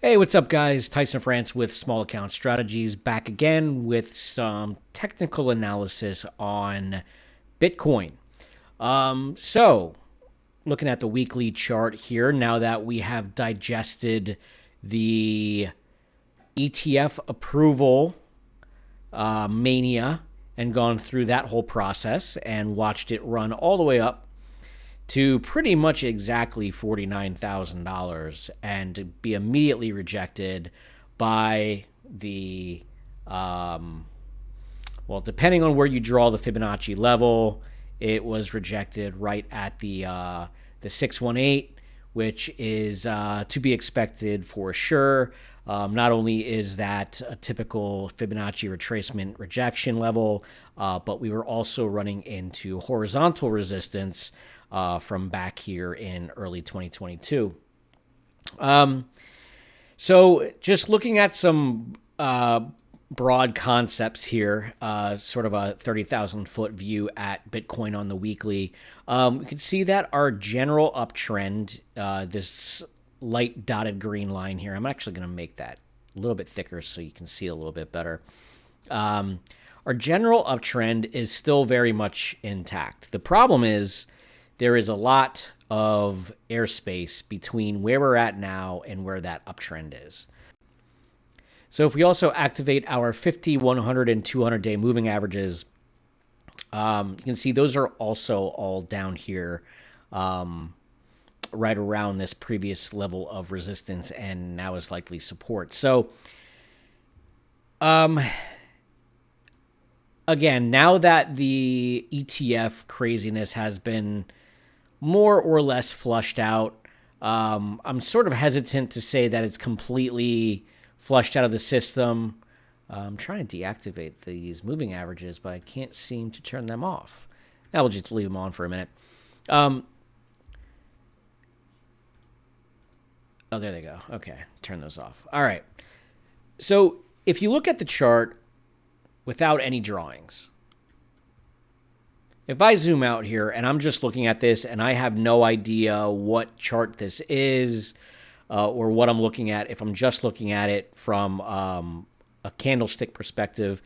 Hey, what's up, guys? Tyson France with Small Account Strategies back again with some technical analysis on Bitcoin. So, looking at the weekly chart here, now that we have digested the ETF approval mania and gone through that whole process and watched it run all the way up to pretty much exactly $49,000 and to be immediately rejected by the, depending on where you draw the Fibonacci level, it was rejected right at the 618, which is to be expected for sure. Not only is that a typical Fibonacci retracement rejection level, but we were also running into horizontal resistance from back here in early 2022. So just looking at some broad concepts here, sort of a 30,000 foot view at Bitcoin on the weekly, we can see that our general uptrend, this light dotted green line here, I'm actually going to make that a little bit thicker so you can see it a little bit better. Our general uptrend is still very much intact. The problem is there is a lot of airspace between where we're at now and where that uptrend is. So if we also activate our 50, 100, and 200-day moving averages, you can see those are also all down here, right around this previous level of resistance and now is likely support. So, again, now that the ETF craziness has been more or less flushed out, I'm sort of hesitant to say that it's completely flushed out of the system. I'm trying to deactivate these moving averages, but I can't seem to turn them off. Now we'll just leave them on for a minute. Oh, there they go. Okay, turn those off. All right. So if you look at the chart without any drawings, if I zoom out here and I'm just looking at this and I have no idea what chart this is or what I'm looking at, if I'm just looking at it from a candlestick perspective,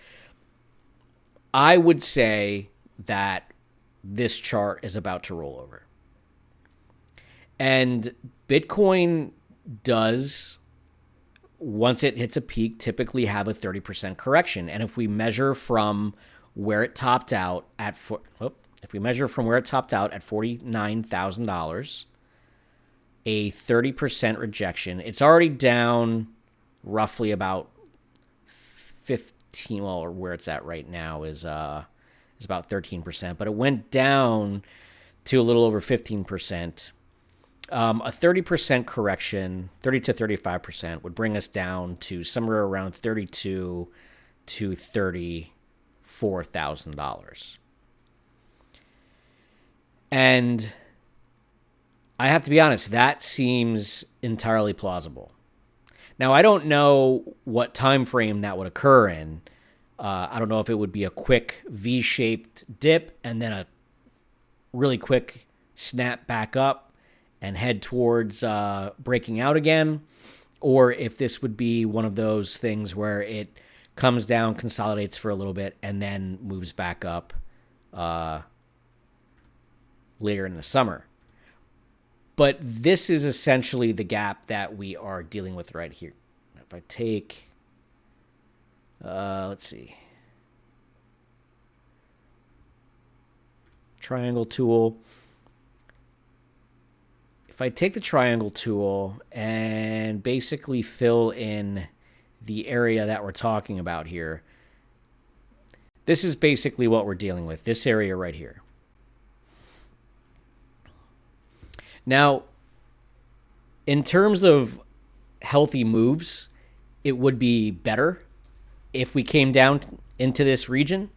I would say that this chart is about to roll over. And Bitcoin does, once it hits a peak, typically have a 30% correction. And if we measure from where it topped out at $49,000, a 30% rejection, it's already down roughly about 15. Well, where it's at right now is about 13%, but it went down to a little over 15%. A 30% correction, 30 to 35%, would bring us down to somewhere around $32,000 to $34,000. And I have to be honest, that seems entirely plausible. Now, I don't know what time frame that would occur in. I don't know if it would be a quick V-shaped dip and then a really quick snap back up and head towards breaking out again, or if this would be one of those things where it comes down, consolidates for a little bit, and then moves back up later in the summer. But this is essentially the gap that we are dealing with right here. If I take, let's see, triangle tool. If I take the triangle tool and basically fill in the area that we're talking about here, this is basically what we're dealing with, this area right here. Now, in terms of healthy moves, it would be better if we came down into this region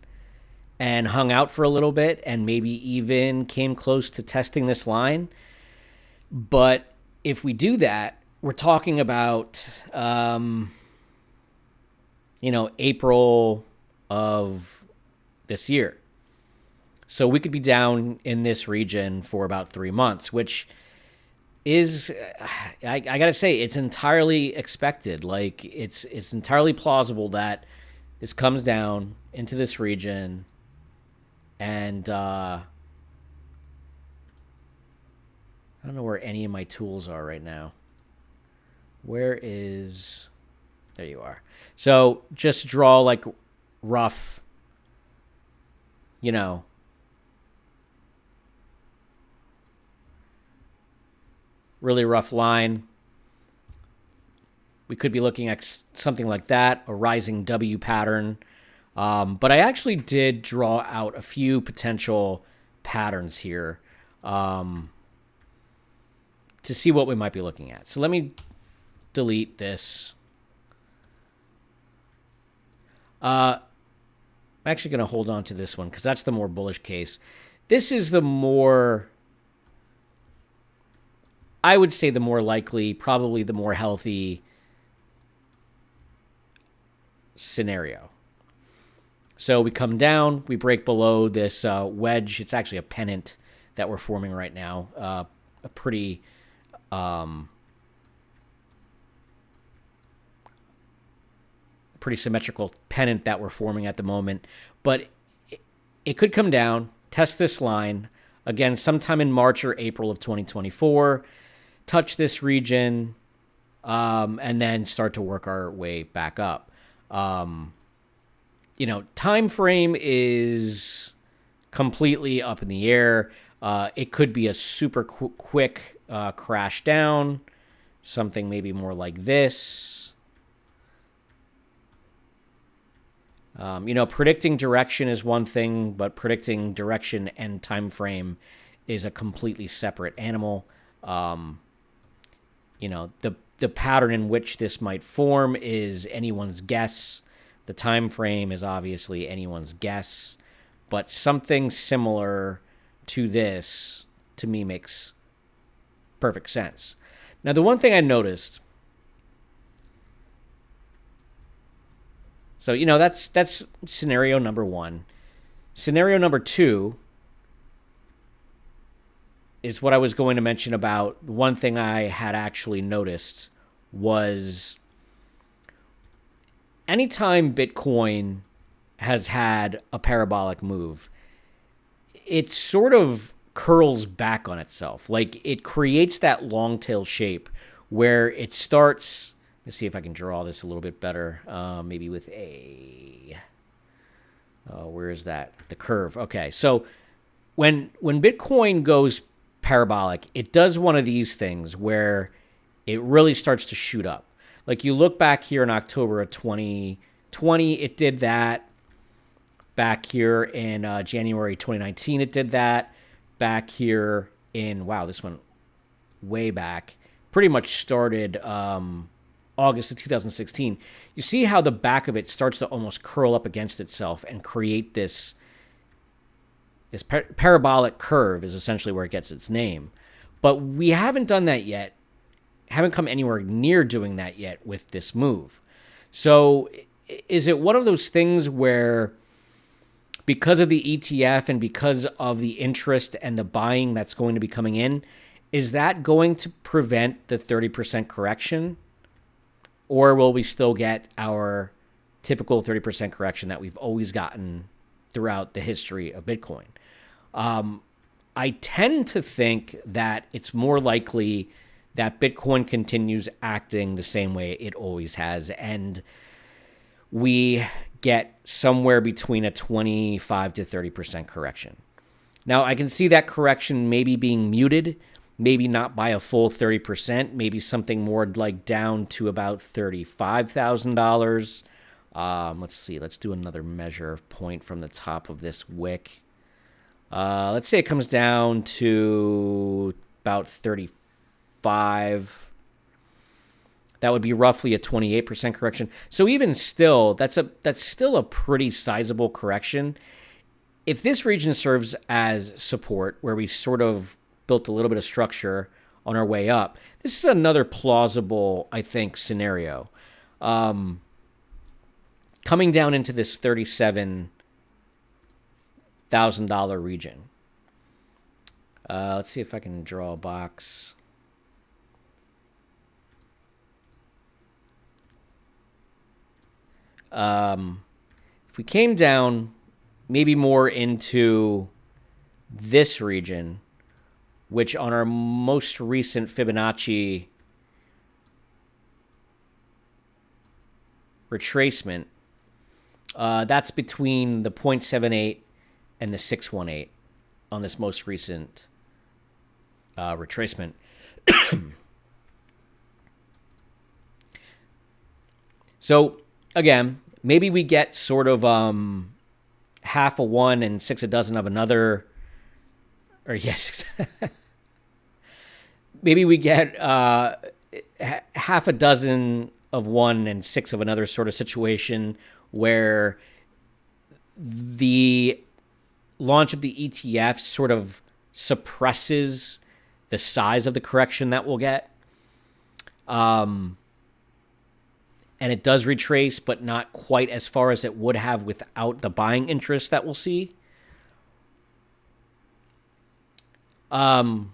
and hung out for a little bit and maybe even came close to testing this line. But if we do that, we're talking about, April of this year. So we could be down in this region for about 3 months, which is, I gotta say, it's entirely expected. Like it's entirely plausible that this comes down into this region, and I don't know where any of my tools are right now. Where is? There you are. So just draw like rough, you know, really rough line. We could be looking at something like that, a rising W pattern. But I actually did draw out a few potential patterns here to see what we might be looking at. So let me delete this. I'm actually going to hold on to this one because that's the more bullish case. This is the more, I would say, the more likely, probably the more healthy scenario. So we come down, we break below this wedge. It's actually a pennant that we're forming right now. A pretty pretty symmetrical pennant that we're forming at the moment. But it could come down, test this line again sometime in March or April of 2024, touch this region, and then start to work our way back up. Time frame is completely up in the air. It could be a super quick crash down, something maybe more like this. Predicting direction is one thing, but predicting direction and time frame is a completely separate animal. The pattern in which this might form is anyone's guess. The time frame is obviously anyone's guess, but something similar to this, to me, makes perfect sense. Now, the one thing I noticed, so, that's scenario number one. Scenario number two is what I was going to mention about. One thing I had actually noticed was anytime Bitcoin has had a parabolic move, it sort of curls back on itself. Like it creates that long tail shape where it starts. Let's see if I can draw this a little bit better. Maybe with where is that? The curve. Okay, so when Bitcoin goes parabolic, it does one of these things where it really starts to shoot up. Like you look back here in October of 2020, it did that. Back here in January 2019, it did that. Back here in, wow, this one way back, pretty much started August of 2016. You see how the back of it starts to almost curl up against itself and create this parabolic curve is essentially where it gets its name. But we haven't done that yet. Haven't come anywhere near doing that yet with this move. So is it one of those things where because of the ETF and because of the interest and the buying that's going to be coming in, is that going to prevent the 30% correction? Or will we still get our typical 30% correction that we've always gotten throughout the history of Bitcoin? I tend to think that it's more likely that Bitcoin continues acting the same way it always has, and we get somewhere between a 25 to 30% correction. Now, I can see that correction maybe being muted, maybe not by a full 30%, maybe something more like down to about $35,000. Let's see. Let's do another measure of point from the top of this wick. Let's say it comes down to about 35. That would be roughly a 28% correction. So even still, that's still a pretty sizable correction. If this region serves as support, where we sort of built a little bit of structure on our way up, this is another plausible, I think, scenario. Coming down into this $37,000 region. Let's see if I can draw a box. If we came down maybe more into this region, which on our most recent Fibonacci retracement, that's between the 0.78 and the 618 on this most recent retracement. So again, maybe we get sort of half a one and six a dozen of another, or yes, maybe we get half a dozen of one and six of another sort of situation where the launch of the ETF sort of suppresses the size of the correction that we'll get. And it does retrace, but not quite as far as it would have without the buying interest that we'll see. Or,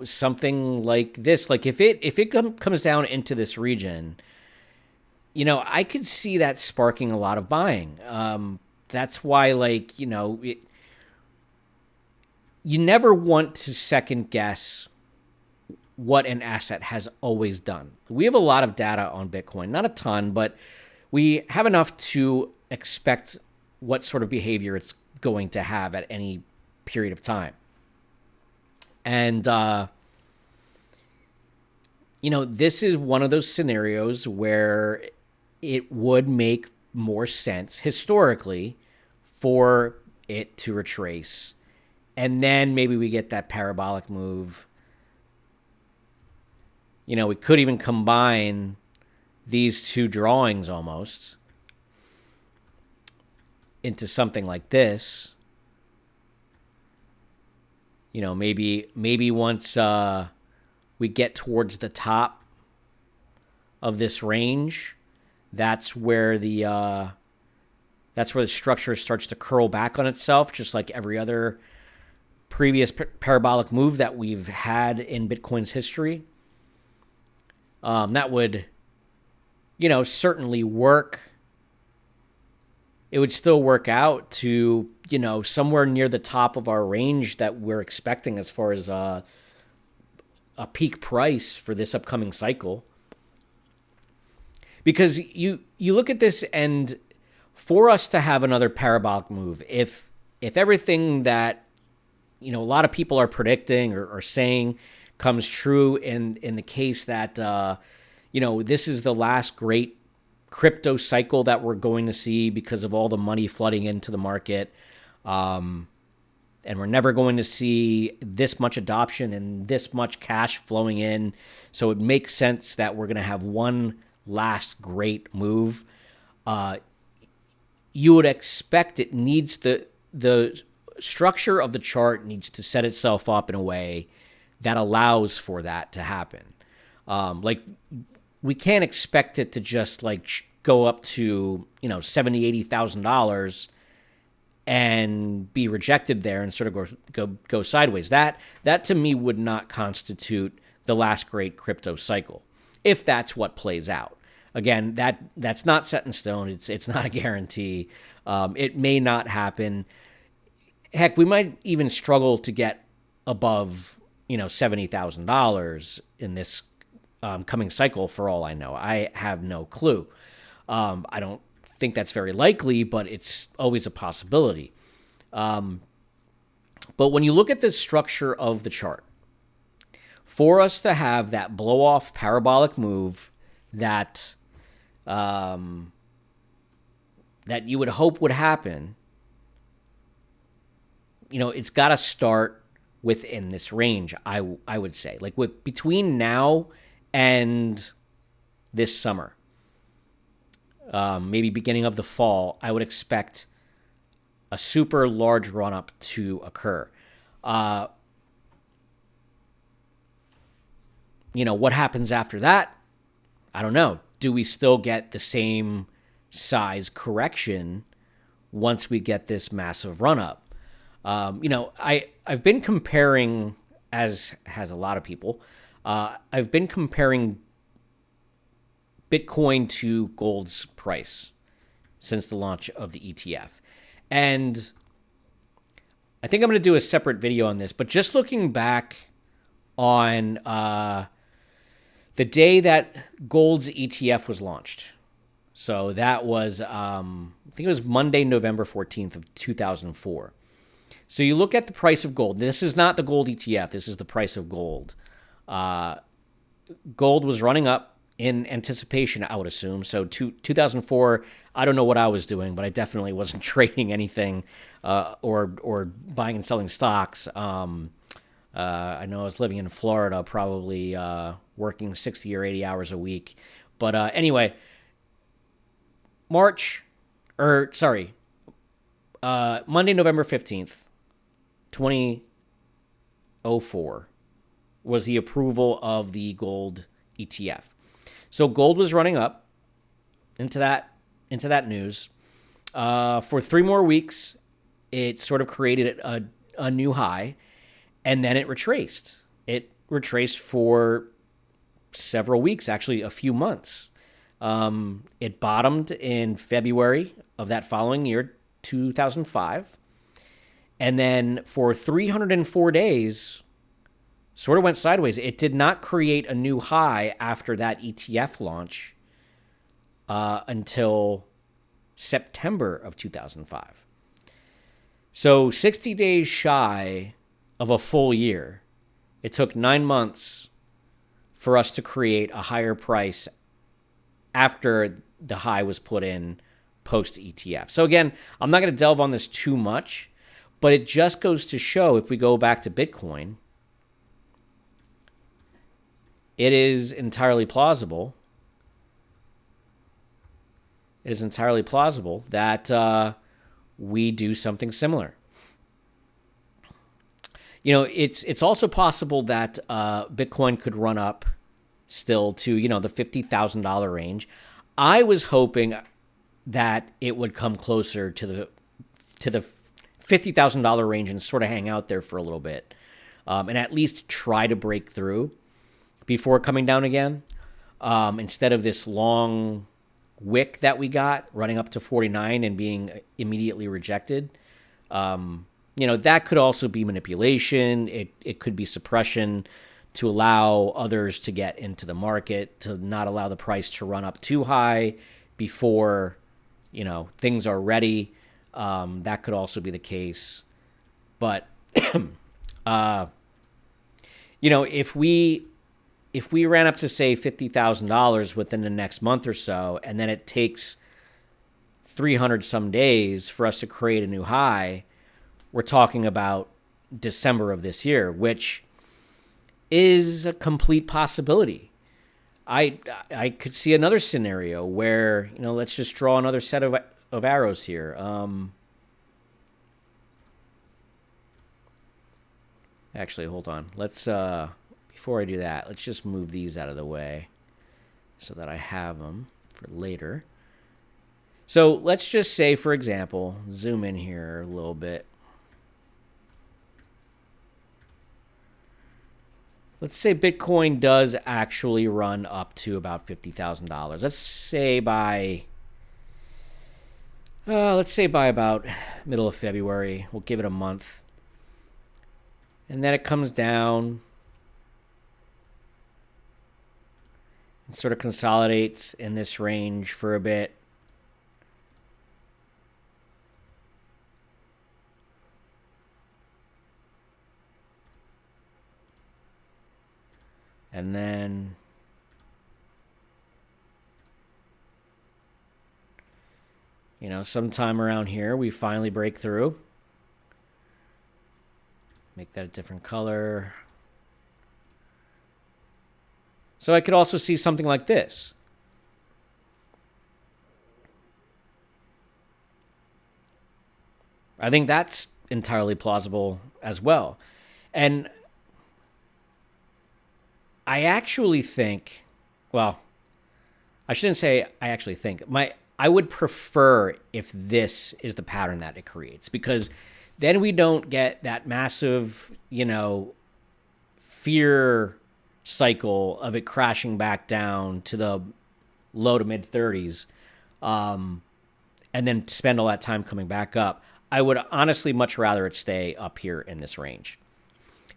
something like this. Like if it comes down into this region, I could see that sparking a lot of buying. That's why, you never want to second guess what an asset has always done. We have a lot of data on Bitcoin, not a ton, but we have enough to expect what sort of behavior it's going to have at any period of time. And, this is one of those scenarios where it would make more sense historically for it to retrace. And then maybe we get that parabolic move. We could even combine these two drawings almost into something like this. Maybe once we get towards the top of this range, that's where the structure starts to curl back on itself, just like every other previous parabolic move that we've had in Bitcoin's history. That would, certainly work. It would still work out to, somewhere near the top of our range that we're expecting as far as a peak price for this upcoming cycle. Because you look at this, and for us to have another parabolic move, if everything that, a lot of people are predicting or saying comes true in the case that, this is the last great crypto cycle that we're going to see because of all the money flooding into the market. And we're never going to see this much adoption and this much cash flowing in. So it makes sense that we're going to have one last great move. You would expect it needs the structure of the chart needs to set itself up in a way that allows for that to happen. We can't expect it to just go up to, $70,000, $80,000 and be rejected there and sort of go sideways. That to me would not constitute the last great crypto cycle, if that's what plays out. Again, that's not set in stone. It's not a guarantee. It may not happen. Heck, we might even struggle to get above, $70,000 in this coming cycle for all I know. I have no clue. I don't think that's very likely, but it's always a possibility. But when you look at the structure of the chart, for us to have that blow-off parabolic move that you would hope would happen, it's got to start within this range, I would say. Between now and this summer, maybe beginning of the fall, I would expect a super large run-up to occur. What happens after that? I don't know. Do we still get the same size correction once we get this massive run-up? I've been comparing, as has a lot of people, I've been comparing Bitcoin to gold's price since the launch of the ETF. And I think I'm going to do a separate video on this, but just looking back on the day that gold's ETF was launched. So that was, I think it was Monday, November 14th of 2004. So you look at the price of gold. This is not the gold ETF. This is the price of gold. Gold was running up in anticipation, I would assume. So 2004, I don't know what I was doing, but I definitely wasn't trading anything or buying and selling stocks. I know I was living in Florida, probably working 60 or 80 hours a week. But anyway, Monday, November 15th, 2004 was the approval of the gold ETF. So gold was running up into that news. For 3 more weeks, it sort of created a new high, and then it retraced. It retraced for several weeks, actually a few months. It bottomed in February of that following year, 2005. And then for 304 days, sort of went sideways. It did not create a new high after that ETF launch until September of 2005. So 60 days shy of a full year. It took 9 months for us to create a higher price after the high was put in post-ETF. So again, I'm not going to delve on this too much, but it just goes to show, if we go back to Bitcoin, it is entirely plausible. It is entirely plausible that we do something similar. You know, it's also possible that Bitcoin could run up still to, the $50,000 range. I was hoping that it would come closer to the $50,000 range and sort of hang out there for a little bit, and at least try to break through before coming down again, instead of this long wick that we got running up to 49 and being immediately rejected. That could also be manipulation. It could be suppression to allow others to get into the market, to not allow the price to run up too high before, things are ready. That could also be the case. But, if we ran up to, say, $50,000 within the next month or so, and then it takes 300 some days for us to create a new high, we're talking about December of this year, which is a complete possibility. I could see another scenario where, let's just draw another set of arrows here. Actually, hold on. Let's before I do that, let's just move these out of the way so that I have them for later. So let's just say, for example, zoom in here a little bit. Let's say Bitcoin does actually run up to about $50,000. Let's say by about middle of February. We'll give it a month. And then it comes down and sort of consolidates in this range for a bit. And then sometime around here, we finally break through. Make that a different color. So I could also see something like this. I think that's entirely plausible as well. And I actually think, well, I shouldn't say I actually think. I would prefer if this is the pattern that it creates, because then we don't get that massive, fear cycle of it crashing back down to the low to mid 30s, and then spend all that time coming back up. I would honestly much rather it stay up here in this range.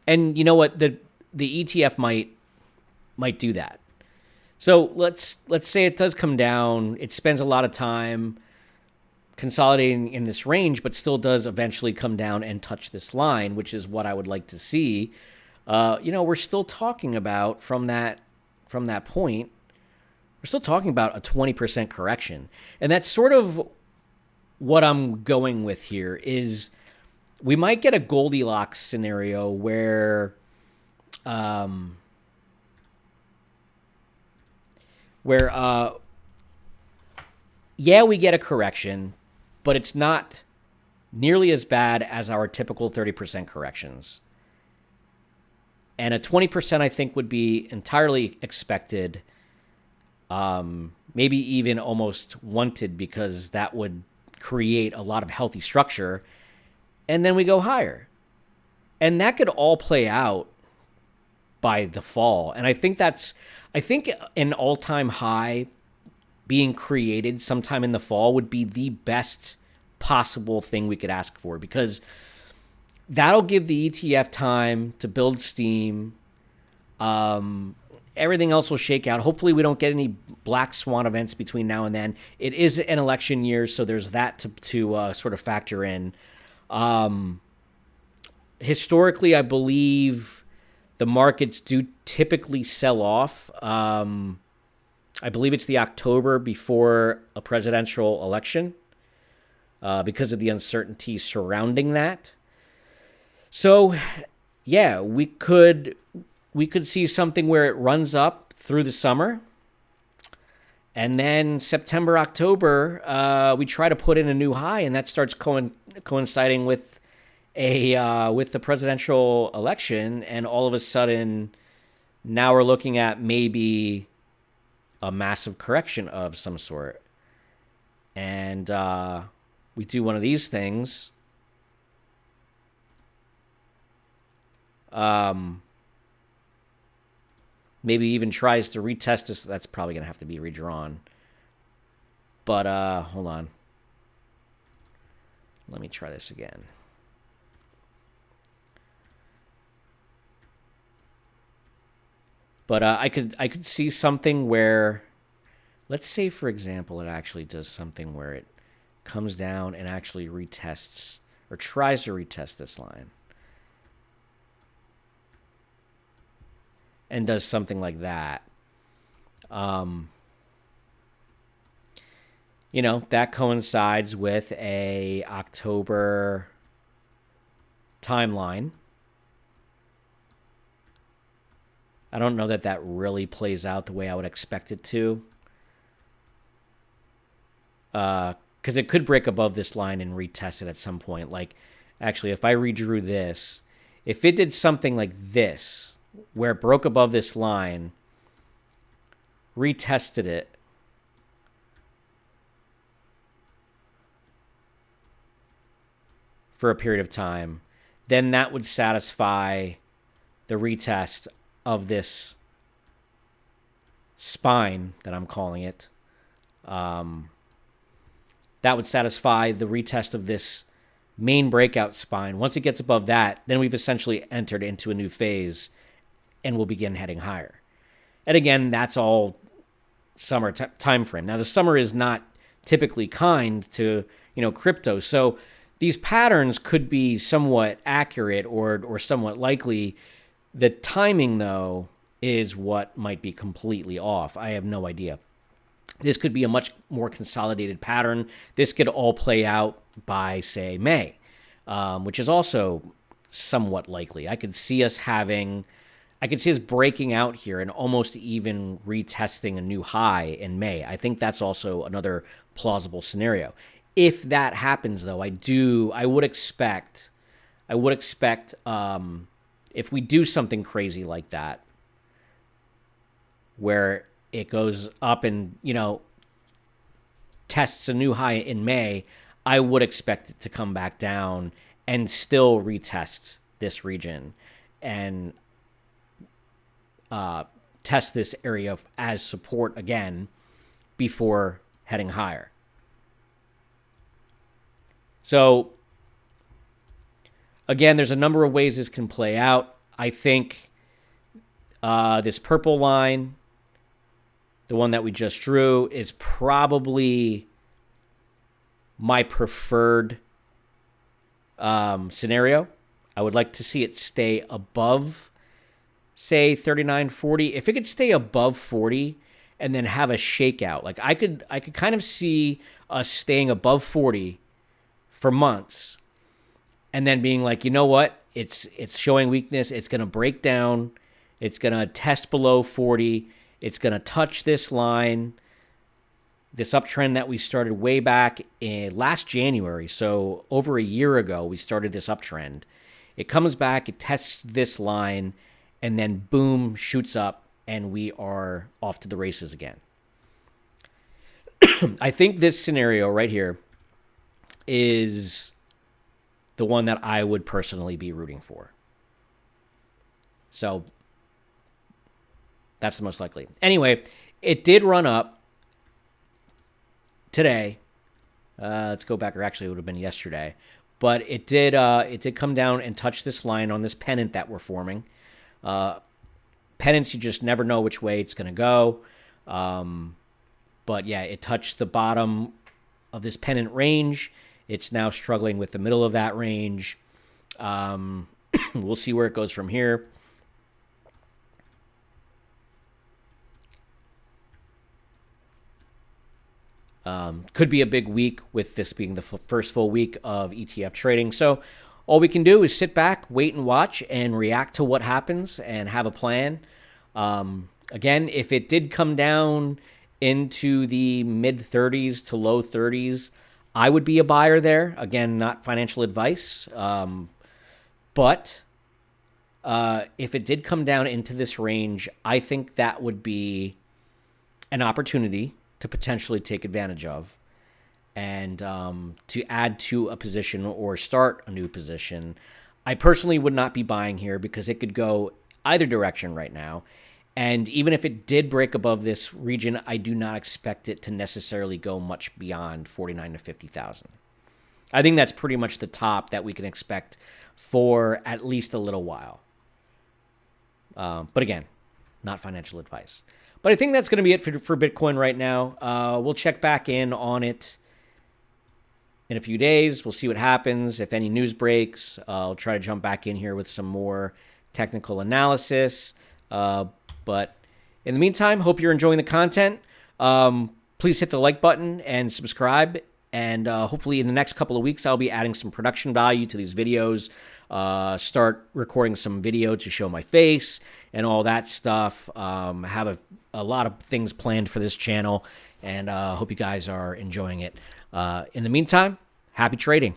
And you know what? The ETF might do that. So let's say it does come down. It spends a lot of time consolidating in this range, but still does eventually come down and touch this line, which is what I would like to see. We're still talking about from that point, we're still talking about a 20% correction. And that's sort of what I'm going with here is we might get a Goldilocks scenario where we get a correction, but it's not nearly as bad as our typical 30% corrections. And a 20% I think would be entirely expected, maybe even almost wanted, because that would create a lot of healthy structure, and then we go higher. And that could all play out by the fall. And I think an all-time high being created sometime in the fall would be the best possible thing we could ask for, because that'll give the ETF time to build steam. Everything else will shake out. Hopefully we don't get any black swan events between now and then. It is an election year, so there's that to sort of factor in. Historically, I believe the markets do typically sell off. I believe it's the October before a presidential election because of the uncertainty surrounding that. So, yeah, we could see something where it runs up through the summer, and then September, October, we try to put in a new high, and that starts coinciding with with the presidential election, and all of a sudden, now we're looking at maybe a massive correction of some sort, and we do one of these things. Maybe even tries to retest this. That's probably going to have to be redrawn. But hold on. Let me try this again. But I could see something where, let's say, for example, it actually does something where it comes down and actually retests or tries to retest this line. And does something like that. That coincides with a October timeline. I don't know that really plays out the way I would expect it to. Because it could break above this line and retest it at some point. Like, actually, if I redrew this, if it did something like this, where it broke above this line, retested it, for a period of time, then that would satisfy the retest of this spine that I'm calling it. That would satisfy the retest of this main breakout spine. Once it gets above that, then we've essentially entered into a new phase and we'll begin heading higher. And again, that's all summer time frame. Now, the summer is not typically kind to, crypto. So these patterns could be somewhat accurate or somewhat likely. The timing, though, is what might be completely off. I have no idea. This could be a much more consolidated pattern. This could all play out by, say, May, which is also somewhat likely. I could see us breaking out here and almost even retesting a new high in May. I think that's also another plausible scenario. If that happens, though, I would expect if we do something crazy like that, where it goes up and, tests a new high in May, I would expect it to come back down and still retest this region and test this area as support again before heading higher. So again, there's a number of ways this can play out. I think this purple line, the one that we just drew, is probably my preferred scenario. I would like to see it stay above, say, 39.40. If it could stay above 40 and then have a shakeout, like I could kind of see us staying above 40 for months and then being like, you know what? It's showing weakness. It's going to break down. It's going to test below 40. It's going to touch this line, this uptrend that we started way back in last January. So over a year ago, we started this uptrend. It comes back, it tests this line, and then boom, shoots up, and we are off to the races again. I think this scenario right here is the one that I would personally be rooting for. So that's the most likely. Anyway, it did run up today. Let's go back, or actually it would have been yesterday. But it did come down and touch this line on this pennant that we're forming. Pennants, you just never know which way it's going to go. But yeah, it touched the bottom of this pennant range. It's now struggling with the middle of that range. We'll see where it goes from here. Could be a big week with this being the first full week of ETF trading. So all we can do is sit back, wait and watch, and react to what happens and have a plan. Again, if it did come down into the mid-30s to low 30s, I would be a buyer there. Again, not financial advice. But if it did come down into this range, I think that would be an opportunity to potentially take advantage of and to add to a position or start a new position. I personally would not be buying here because it could go either direction right now. And even if it did break above this region, I do not expect it to necessarily go much beyond 49 to 50,000. I think that's pretty much the top that we can expect for at least a little while. But again, not financial advice. But I think that's going to be it for Bitcoin right now. We'll check back in on it in a few days. We'll see what happens. If any news breaks, I'll try to jump back in here with some more technical analysis. But in the meantime, hope you're enjoying the content. Please hit the like button and subscribe. And hopefully in the next couple of weeks, I'll be adding some production value to these videos. Start recording some video to show my face and all that stuff. Have a lot of things planned for this channel, and hope you guys are enjoying it. In the meantime, happy trading.